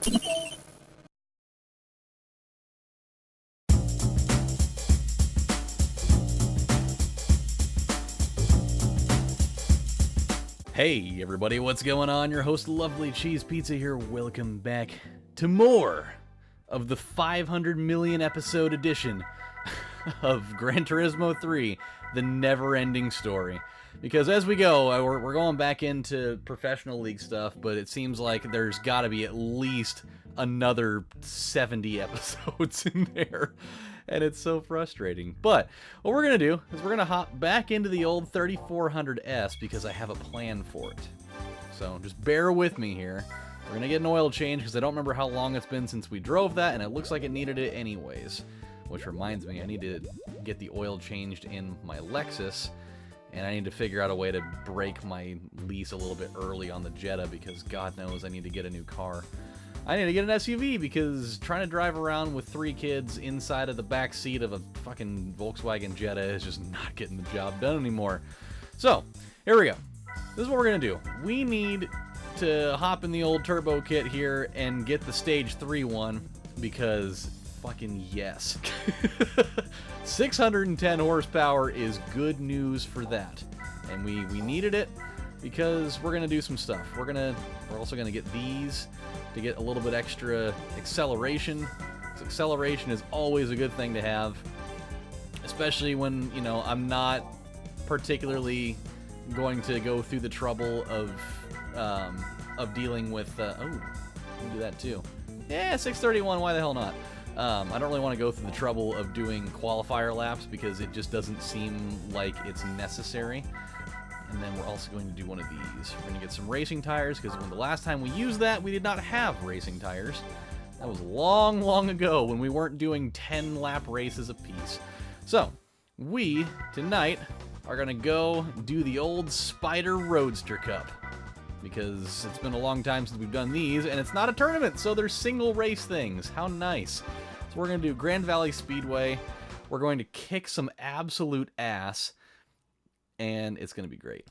Hey everybody, what's going on? Your host LovelyCheesePizza here. Welcome back to more of the 500 million episode edition of Gran Turismo 3, the never-ending story. Because as we go, we're going back into professional league stuff, but it seems like there's got to be at least another 70 episodes in there. And it's so frustrating. But what we're going to do is we're going to hop back into the old 3400S because I have a plan for it. So just bear with me here. We're going to get an oil change because I don't remember how long it's been since we drove that, and it looks like it needed it anyways. Which reminds me, I need to get the oil changed in my Lexus, and I need to figure out a way to break my lease a little bit early on the Jetta because God knows I need to get a new car. I need to get an SUV because trying to drive around with 3 kids inside of the back seat of a fucking Volkswagen Jetta is just not getting the job done anymore. So, here we go. This is what we're going to do. We need to hop in the old turbo kit here and get the stage 3 one because fucking yes. 610 horsepower is good news for that. And we needed it because we're going to do some stuff. We're also going to get these to get a little bit extra acceleration. So acceleration is always a good thing to have, especially when, you know, I'm not particularly going to go through the trouble of dealing with, oh, we can do that too. Yeah, 631, why the hell not? I don't really want to go through the trouble of doing qualifier laps because it just doesn't seem like it's necessary. And then we're also going to do one of these. We're going to get some racing tires, because when the last time we used that, we did not have racing tires. That was long, long ago when we weren't doing 10-lap races apiece. So, we, tonight, are going to go do the old Spider Roadster Cup. Because it's been a long time since we've done these, and it's not a tournament, so they're single race things. How nice. So we're going to do Grand Valley Speedway. We're going to kick some absolute ass, and it's going to be great.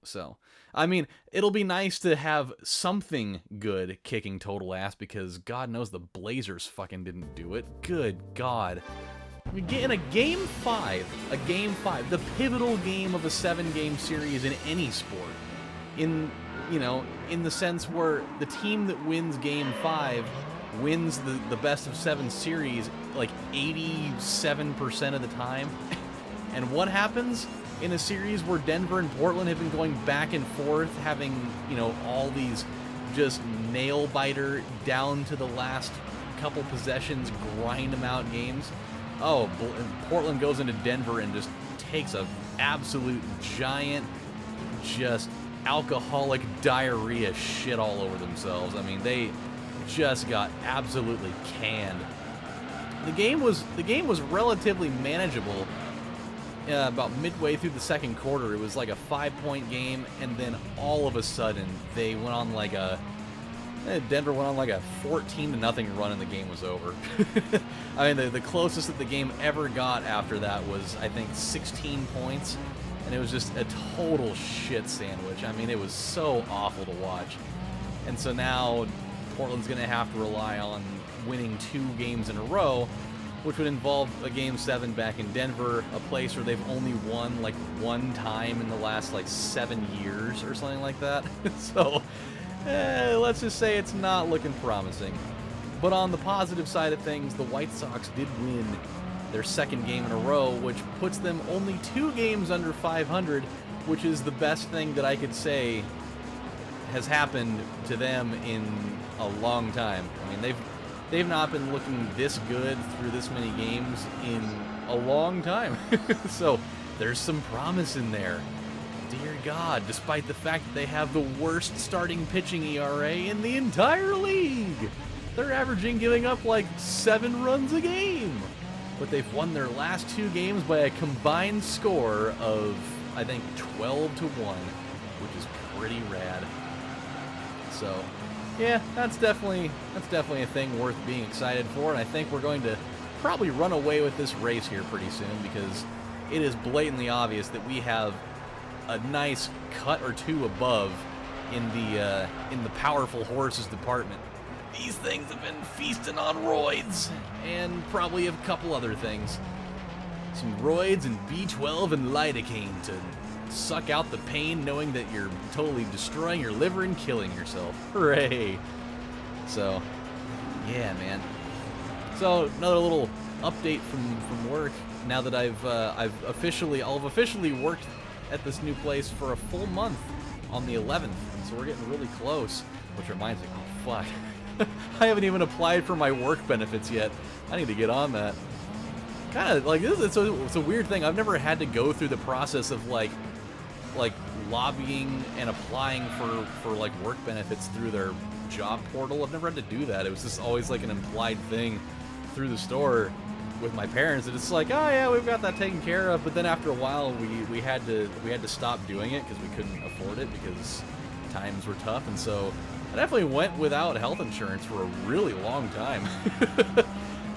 So, I mean, it'll be nice to have something good kicking total ass, because God knows the Blazers fucking didn't do it. Good God. In a Game 5, the pivotal game of a 7-game series in any sport, in the sense where the team that wins Game 5 wins the best of 7 series like 87% of the time. And what happens in a series where Denver and Portland have been going back and forth, having, all these just nail-biter down to the last couple possessions, grind them out games? Oh, Portland goes into Denver and just takes a absolute giant, just alcoholic diarrhea shit all over themselves. I mean, they just got absolutely canned. The game was relatively manageable. About midway through the second quarter, it was like a 5-point game, and then all of a sudden they went on like Denver went on like a 14-0 run, and the game was over. I mean, the closest that the game ever got after that was, I think, 16 points, and it was just a total shit sandwich. I mean, it was so awful to watch. And so now Portland's going to have to rely on winning 2 games in a row, which would involve a Game 7 back in Denver, a place where they've only won like 1 time in the last like 7 years or something like that. So, let's just say it's not looking promising. But on the positive side of things, the White Sox did win their 2nd game in a row, which puts them only 2 games under 500, which is the best thing that I could say has happened to them in a long time. I mean, they've not been looking this good through this many games in a long time. So there's some promise in there. Dear God, despite the fact that they have the worst starting pitching ERA in the entire league. They're averaging giving up like 7 runs a game. But they've won their last 2 games by a combined score of, I think, 12-1, which is pretty rad. So, yeah, that's definitely a thing worth being excited for, and I think we're going to probably run away with this race here pretty soon, because it is blatantly obvious that we have a nice cut or 2 above in the powerful horses department. these things have been feasting on roids, and probably a couple other things. Some roids and B12 and lidocaine to suck out the pain knowing that you're totally destroying your liver and killing yourself. Hooray! So, yeah, man. So, another little update from work. Now that I've officially worked at this new place for a full month on the 11th, so we're getting really close. Which reminds me, oh fuck, I haven't even applied for my work benefits yet. I need to get on that. Kind of like this. It's a weird thing. I've never had to go through the process of like lobbying and applying for like work benefits through their job portal. I've never had to do that. It was just always like an implied thing through the store with my parents. And it's like, oh yeah, we've got that taken care of. But then after a while, we had to stop doing it because we couldn't afford it because times were tough. And so I definitely went without health insurance for a really long time.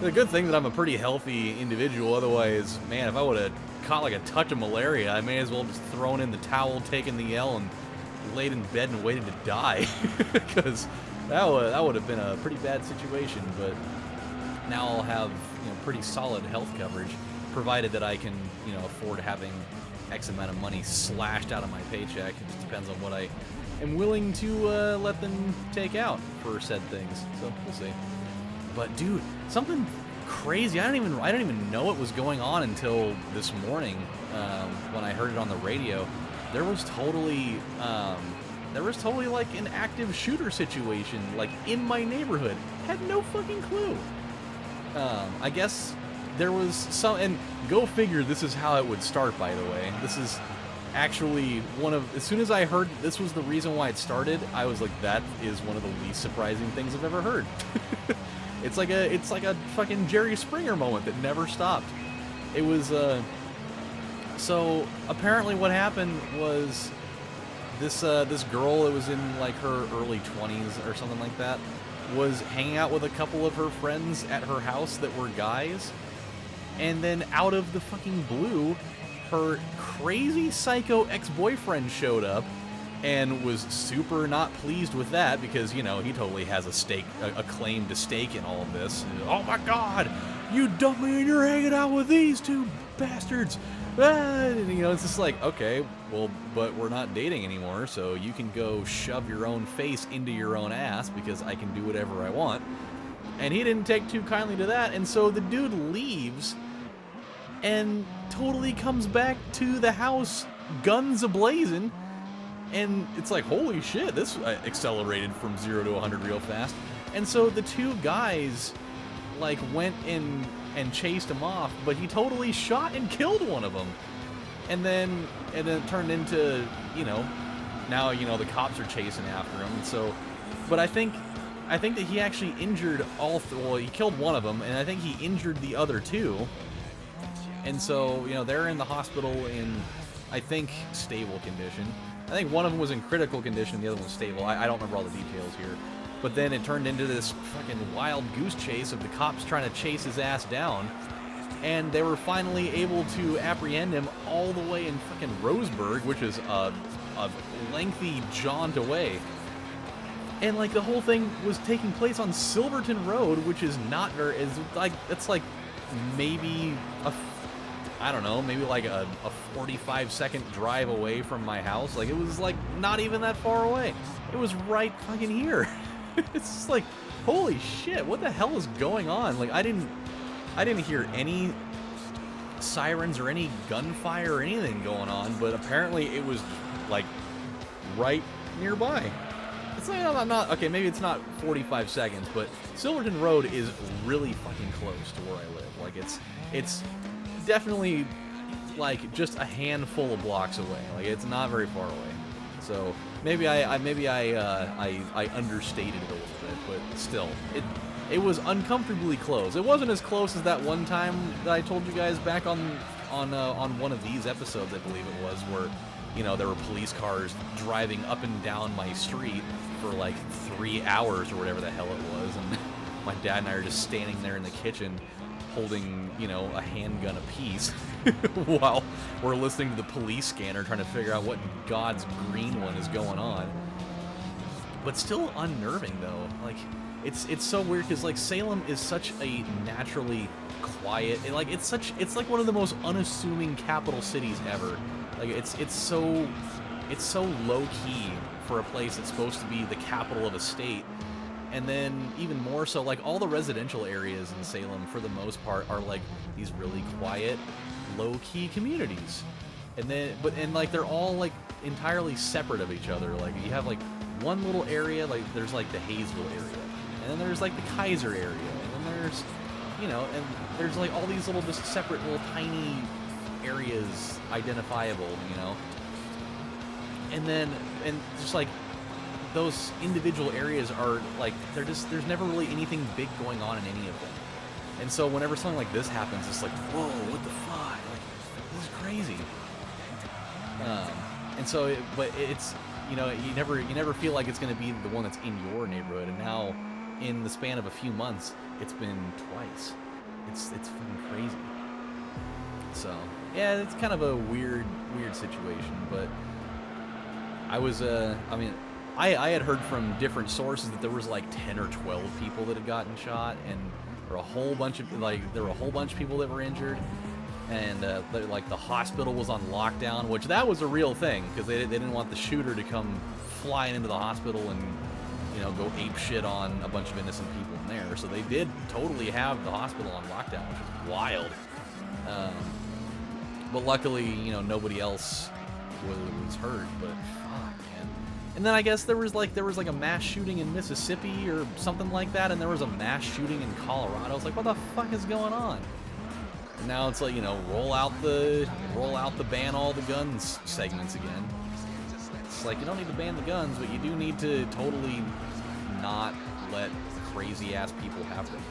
The good thing that I'm a pretty healthy individual. Otherwise, man, if I would have caught like a touch of malaria, I may as well have just thrown in the towel, taken the L, and laid in bed and waited to die. Because that would have been a pretty bad situation. But now I'll have pretty solid health coverage, provided that I can afford having X amount of money slashed out of my paycheck. It just depends on what I am willing to let them take out for said things. So we'll see. But dude, something crazy. I don't even know what was going on until this morning when I heard it on the radio. There was totally like an active shooter situation like in my neighborhood. Had no fucking clue. I guess there was some, and go figure. This is how it would start. By the way, this is actually as soon as I heard this was the reason why it started, I was like, that is one of the least surprising things I've ever heard. It's like a fucking Jerry Springer moment that never stopped. It was so apparently what happened was this girl that was in like her early 20s or something like that was hanging out with a couple of her friends at her house that were guys, and then out of the fucking blue, her crazy psycho ex-boyfriend showed up and was super not pleased with that because, he totally has a claim to stake in all of this. Oh my god, you dumped me and you're hanging out with these two bastards. And, it's just like, okay, well, but we're not dating anymore, so you can go shove your own face into your own ass because I can do whatever I want. And he didn't take too kindly to that, and so the dude leaves and totally comes back to the house, guns a-blazing. And it's like, holy shit, this accelerated from 0 to 100 real fast. And so the two guys, like, went in and chased him off, but he totally shot and killed one of them. And then it turned into, now, the cops are chasing after him. And so, but I think that he actually injured well, he killed one of them, and I think he injured the other two. And so, they're in the hospital in, I think, stable condition. I think one of them was in critical condition, the other one was stable. I don't remember all the details here. But then it turned into this fucking wild goose chase of the cops trying to chase his ass down. And they were finally able to apprehend him all the way in fucking Roseburg, which is a lengthy jaunt away. And like the whole thing was taking place on Silverton Road, which is not very, it's like maybe maybe like a 45-second drive away from my house. Like, it was like not even that far away. It was right fucking here. It's just like, holy shit, what the hell is going on? Like, I didn't hear any sirens or any gunfire or anything going on, but apparently it was like right nearby. It's like, okay, maybe it's not 45 seconds, but Silverton Road is really fucking close to where I live. Like, it's definitely like just a handful of blocks away. Like, it's not very far away. So maybe I understated it a little bit, but still, it was uncomfortably close. It wasn't as close as that one time that I told you guys back on one of these episodes, I believe it was, where there were police cars driving up and down my street for like 3 hours or whatever the hell it was, and my dad and I are just standing there in the kitchen holding, a handgun apiece while we're listening to the police scanner trying to figure out what God's green one is going on. but still unnerving though. Like, it's so weird because like Salem is such a naturally quiet, it's like one of the most unassuming capital cities ever. Like it's so low key for a place that's supposed to be the capital of a state. And then even more so, like all the residential areas in Salem for the most part are like these really quiet, low key communities. And then like they're all like entirely separate of each other. Like you have like one little area, like there's like the Hayesville area, and then there's like the Kaiser area, and then there's, you know, and there's like all these little just separate little tiny areas identifiable, you know. And just like those individual areas are like there's never really anything big going on in any of them. And so whenever something like this happens, it's like, whoa, what the fuck? Like, this is crazy. And so, but it's, you know, you never feel like it's going to be the one that's in your neighborhood. And now, in the span of a few months, it's been twice. It's fucking crazy. So yeah, it's kind of a weird situation. But I had heard from different sources that there was like 10 or 12 people that had gotten shot, and there were a whole bunch of people that were injured. And like the hospital was on lockdown, which that was a real thing because they didn't want the shooter to come flying into the hospital and, you know, go ape shit on a bunch of innocent people in there. So they did totally have the hospital on lockdown, which is wild. But luckily, you know, nobody else was hurt. But fuck, man. And then I guess there was like a mass shooting in Mississippi or something like that, and there was a mass shooting in Colorado. I was like, what the fuck is going on? And now it's like, you know, roll out the ban all the guns segments again. It's like, you don't need to ban the guns, but you do need to totally not let crazy ass people have them.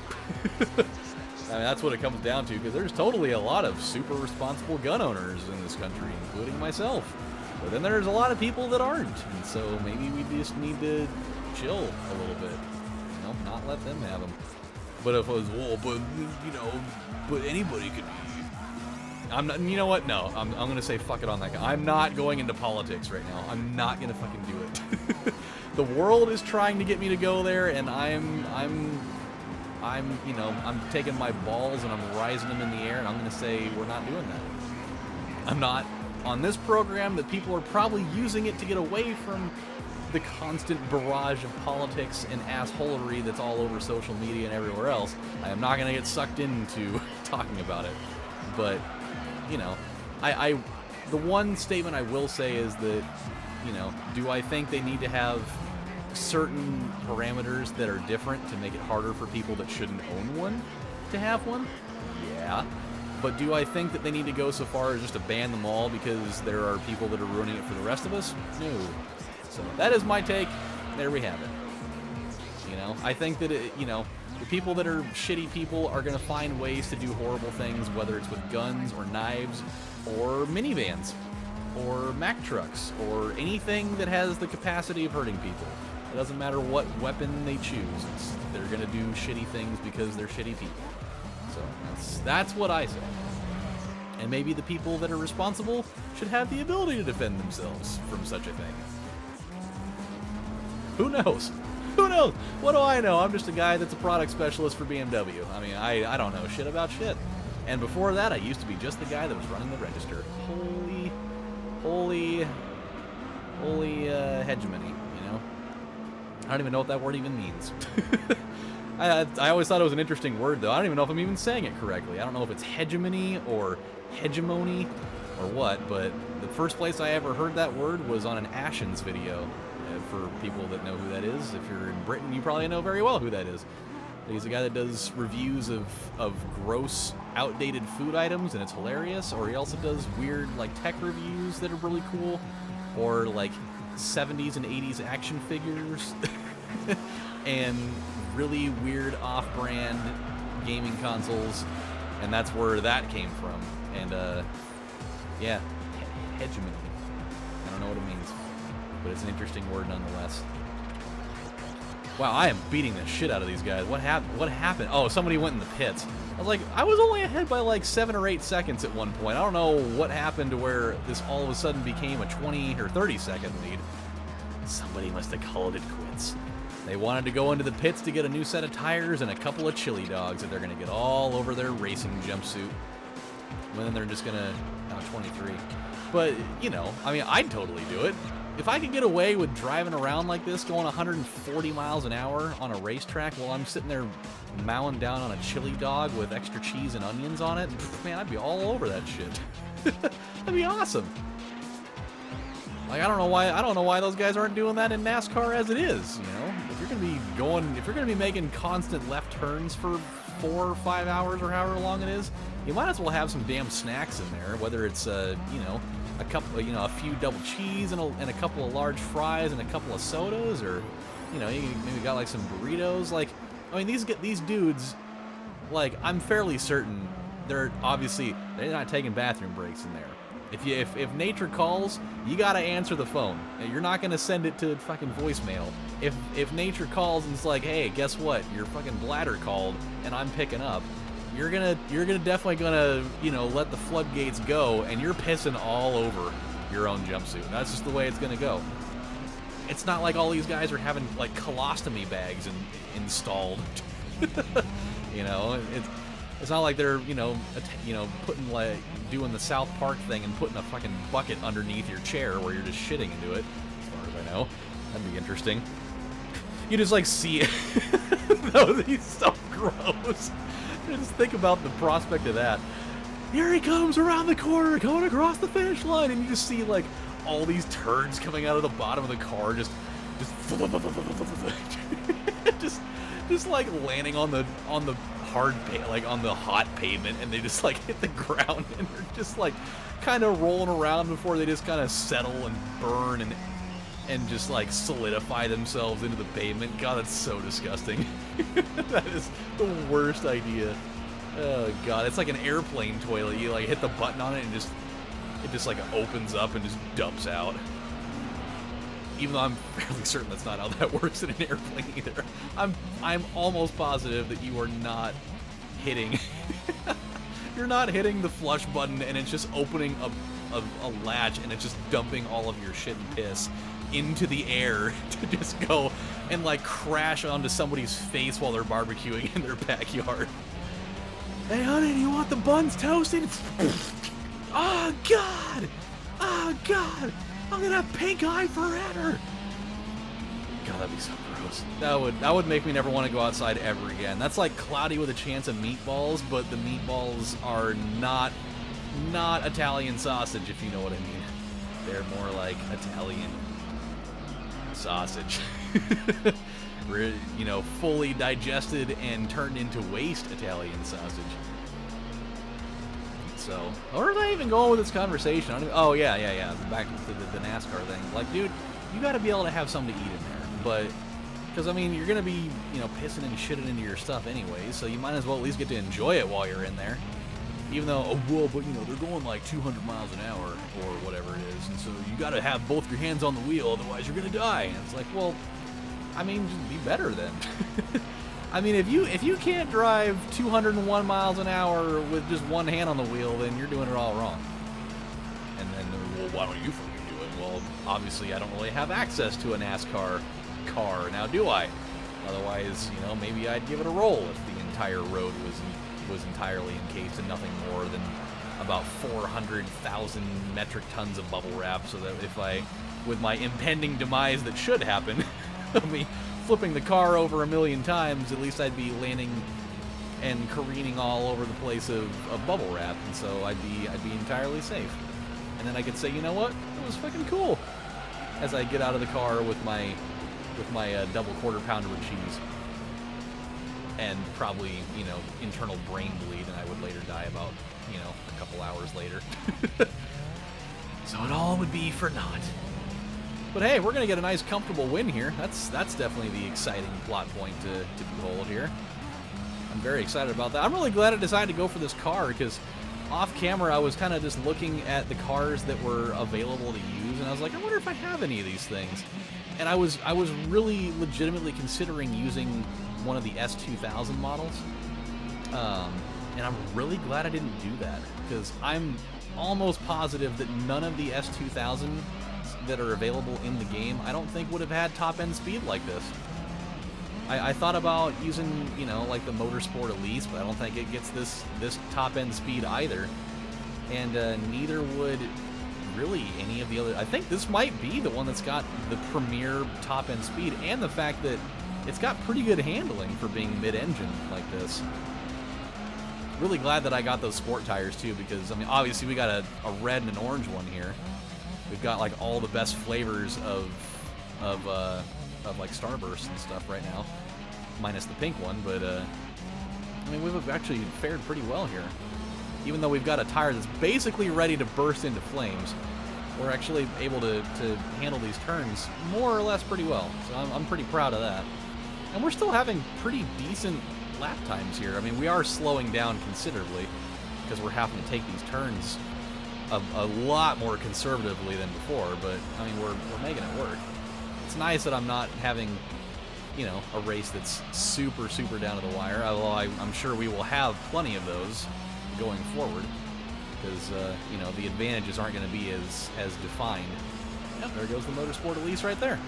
I mean, that's what it comes down to, because there's totally a lot of super responsible gun owners in this country, including myself. But then there's a lot of people that aren't, and so maybe we just need to chill a little bit, you know, not let them have them. But if it was, well, but, you know, but anybody could be. I'm not, you know what? No, I'm going to say fuck it on that guy. I'm not going into politics right now. I'm not going to fucking do it. The world is trying to get me to go there, and I'm you know, I'm taking my balls and I'm rising them in the air, and I'm going to say we're not doing that. I'm not on this program that people are probably using it to get away from the constant barrage of politics and assholery that's all over social media and everywhere else. I am not going to get sucked into talking about it. But, you know, the one statement I will say is that, you know, do I think they need to have certain parameters that are different to make it harder for people that shouldn't own one to have one? Yeah. But do I think that they need to go so far as just to ban them all because there are people that are ruining it for the rest of us? No. So that is my take. There we have it. You know, I think that, you know, the people that are shitty people are going to find ways to do horrible things, whether it's with guns or knives or minivans or Mack trucks or anything that has the capacity of hurting people. It doesn't matter what weapon they choose. They're going to do shitty things because they're shitty people. So that's what I say. And maybe the people that are responsible should have the ability to defend themselves from such a thing. Who knows? Who knows? What do I know? I'm just a guy that's a product specialist for BMW. I mean, I don't know shit about shit. And before that, I used to be just the guy that was running the register. Holy hegemony, you know? I don't even know what that word even means. I always thought it was an interesting word, though. I don't even know if I'm even saying it correctly. I don't know if it's hegemony or hegemony or what, but the first place I ever heard that word was on an Ashens video. For people that know who that is, if you're in Britain, you probably know very well who that is. He's a guy that does reviews of gross, outdated food items, and it's hilarious. Or he also does weird, like, tech reviews that are really cool. Or, like, 70s and 80s action figures. And really weird off-brand gaming consoles. And that's where that came from. And, yeah, hegemony. I don't know what it means, but it's an interesting word nonetheless. Wow, I am beating the shit out of these guys. What happened? Oh, somebody went in the pits. I was like, I was only ahead by like 7 or 8 seconds at one point. I don't know what happened to where this all of a sudden became a 20 or 30 second lead. Somebody must have called it quits. They wanted to go into the pits to get a new set of tires and a couple of chili dogs that they're going to get all over their racing jumpsuit. And then they're just going to... Oh, 23. But, you know, I mean, I'd totally do it. If I could get away with driving around like this, going 140 miles an hour on a racetrack while I'm sitting there mowing down on a chili dog with extra cheese and onions on it, man, I'd be all over that shit. That'd be awesome. Like, I don't know why those guys aren't doing that in NASCAR as it is, you know? If you're gonna be making constant left turns for 4 or 5 hours or however long it is, you might as well have some damn snacks in there, whether it's you know, a couple, you know, a few double cheese and a couple of large fries and a couple of sodas, or, you know, you maybe got like some burritos. Like, I mean, these dudes, like, I'm fairly certain they're not taking bathroom breaks in there. If nature calls, you gotta answer the phone. You're not gonna send it to fucking voicemail. If nature calls and it's like, hey, guess what? Your fucking bladder called and I'm picking up. You're definitely gonna, you know, let the floodgates go, and you're pissing all over your own jumpsuit. That's just the way it's gonna go. It's not like all these guys are having like colostomy bags installed. You know, it's not like they're, you know, putting like doing the South Park thing and putting a fucking bucket underneath your chair where you're just shitting into it. As far as I know, that'd be interesting. You just like see it. That would be so gross. Just think about the prospect of that. Here he comes around the corner, going across the finish line, and you just see like all these turds coming out of the bottom of the car, just like landing on the hard on the hot pavement, and they just like hit the ground, and they're just like kind of rolling around before they just kind of settle and burn and just like solidify themselves into the pavement. God, that's so disgusting. That is the worst idea. Oh God, it's like an airplane toilet. You like hit the button on it and it just like opens up and just dumps out. Even though I'm fairly certain that's not how that works in an airplane either. I'm almost positive that you are not hitting you're not hitting the flush button and it's just opening a latch and it's just dumping all of your shit and piss into the air to just go and like crash onto somebody's face while they're barbecuing in their backyard. Hey honey, do you want the buns toasted? Oh God! Oh God! I'm gonna have pink eye forever! God, that'd be so gross. That would make me never want to go outside ever again. That's like cloudy with a chance of meatballs, but the meatballs are not Italian sausage, if you know what I mean. They're more like Italian sausage. You know, fully digested and turned into waste Italian sausage. So, where was I even going with this conversation? Oh, yeah. Back to the NASCAR thing. Like, dude, you got to be able to have something to eat in there. But, because, I mean, you're going to be, you know, pissing and shitting into your stuff anyway, so you might as well at least get to enjoy it while you're in there. Even though, oh, well, but, you know, they're going like 200 miles an hour or whatever it is, and so you got to have both your hands on the wheel, otherwise you're going to die. And it's like, well, I mean, just be better then. I mean, if you can't drive 201 miles an hour with just one hand on the wheel, then you're doing it all wrong. And then, well, why don't you fucking do it? Well, obviously I don't really have access to a NASCAR car. Now, do I? Otherwise, you know, maybe I'd give it a roll if the entire road was entirely encased in nothing more than about 400,000 metric tons of bubble wrap, so that if with my impending demise that should happen, of me flipping the car over 1,000,000 times, at least I'd be landing and careening all over the place of bubble wrap, and so I'd be entirely safe. And then I could say, you know what, it was fucking cool, as I get out of the car with my double quarter pounder with cheese, and probably, you know, internal brain bleed, and I would later die about, you know, a couple hours later. So it all would be for naught. But hey, we're going to get a nice, comfortable win here. That's definitely the exciting plot point to behold here. I'm very excited about that. I'm really glad I decided to go for this car, because off camera I was kind of just looking at the cars that were available to use, and I was like, I wonder if I have any of these things. And I was really legitimately considering using one of the S2000 models. And I'm really glad I didn't do that, because I'm almost positive that none of the S2000 that are available in the game, I don't think would have had top-end speed like this. I thought about using, you know, like the Motorsport Elise, but I don't think it gets this top-end speed either. And neither would really any of the other. I think this might be the one that's got the premier top-end speed, and the fact that it's got pretty good handling for being mid-engine like this. Really glad that I got those sport tires too, because I mean, obviously we got a red and an orange one here. We've got like all the best flavors of like Starburst and stuff right now, minus the pink one. But I mean, we've actually fared pretty well here. Even though we've got a tire that's basically ready to burst into flames, we're actually able to handle these turns more or less pretty well. So I'm pretty proud of that. And we're still having pretty decent lap times here. I mean, we are slowing down considerably because we're having to take these turns a lot more conservatively than before, but I mean, we're making it work. It's nice that I'm not having, you know, a race that's super down to the wire, although I'm sure we will have plenty of those going forward, because you know, the advantages aren't going to be as defined. Yep, there goes the Motorsport Elise right there.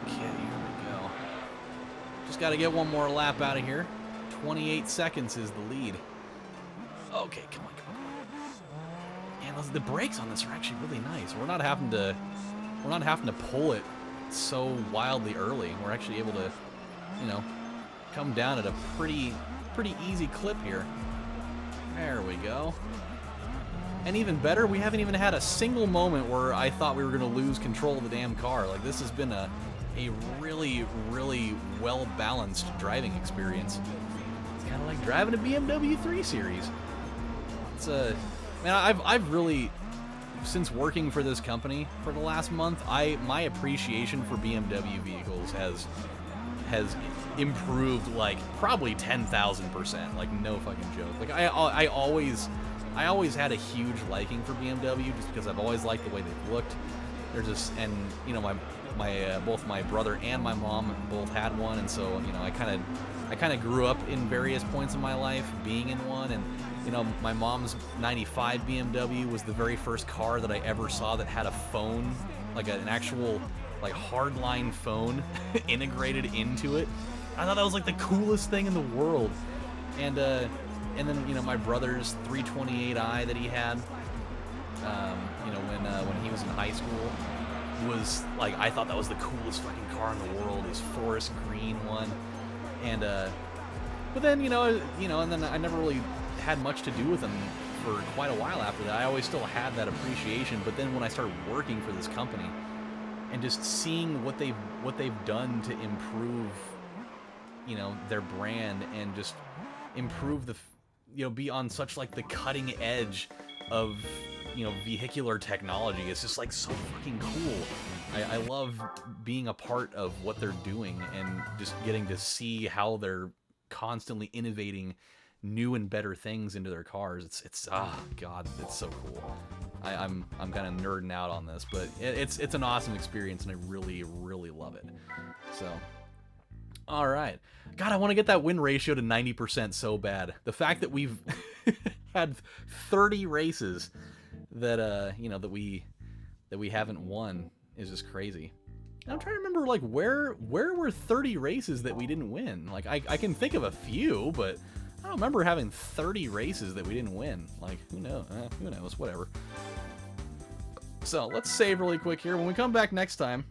Okay, here we go. Just got to get one more lap out of here. 28 seconds is the lead. Okay, come on. And the brakes on this are actually really nice. We're not having to pull it so wildly early. We're actually able to, you know, come down at a pretty easy clip here. There we go. And even better, we haven't even had a single moment where I thought we were going to lose control of the damn car. Like, this has been a really well-balanced driving experience. It's kind of like driving a BMW 3 Series. It's man, I've really, since working for this company for the last month, my appreciation for BMW vehicles has improved like probably 10,000%. Like, no fucking joke. Like, I always had a huge liking for BMW just because I've always liked the way they've looked. They're just, and you know, both my brother and my mom both had one, and so, you know, I kind of grew up in various points of my life being in one. And you know, my mom's 95 BMW was the very first car that I ever saw that had a phone, like an actual like hardline phone integrated into it. I thought that was like the coolest thing in the world. And then, you know, my brother's 328i that he had, you know, when he was in high school, was like, I thought that was the coolest fucking car in the world. His forest green one. And but then, you know, and then I never really had much to do with them for quite a while after that. I always still had that appreciation, but then when I started working for this company and just seeing what they've done to improve, you know, their brand and just improve the, you know, be on such like the cutting edge of, you know, vehicular technology, it's just like so fucking cool. I love being a part of what they're doing and just getting to see how they're constantly innovating new and better things into their cars. It's oh god, it's so cool. I'm kind of nerding out on this, but it's an awesome experience and I really love it. So, all right, God, I want to get that win ratio to 90% so bad. The fact that we've had 30 races that you know, that we haven't won is just crazy. And I'm trying to remember, like, where were 30 races that we didn't win? Like, I can think of a few, but I don't remember having 30 races that we didn't win. Like, who knows, whatever. So, let's save really quick here. When we come back next time,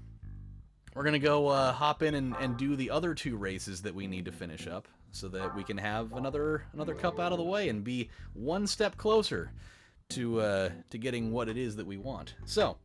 we're going to go hop in and do the other 2 races that we need to finish up so that we can have another cup out of the way and be one step closer to getting what it is that we want. So,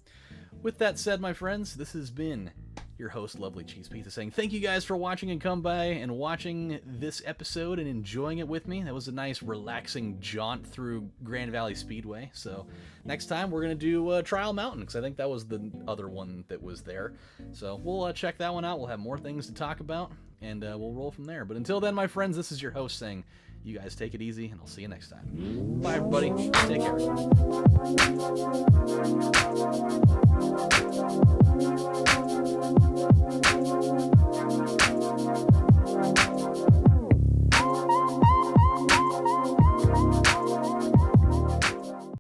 with that said, my friends, this has been your host, LovelyCheesePizza, saying thank you guys for watching and come by and watching this episode and enjoying it with me. That was a nice, relaxing jaunt through Grand Valley Speedway. So next time we're going to do Trial Mountain, because I think that was the other one that was there. So we'll check that one out. We'll have more things to talk about, and we'll roll from there. But until then, my friends, this is your host saying, you guys take it easy, and I'll see you next time. Bye, everybody. Take care.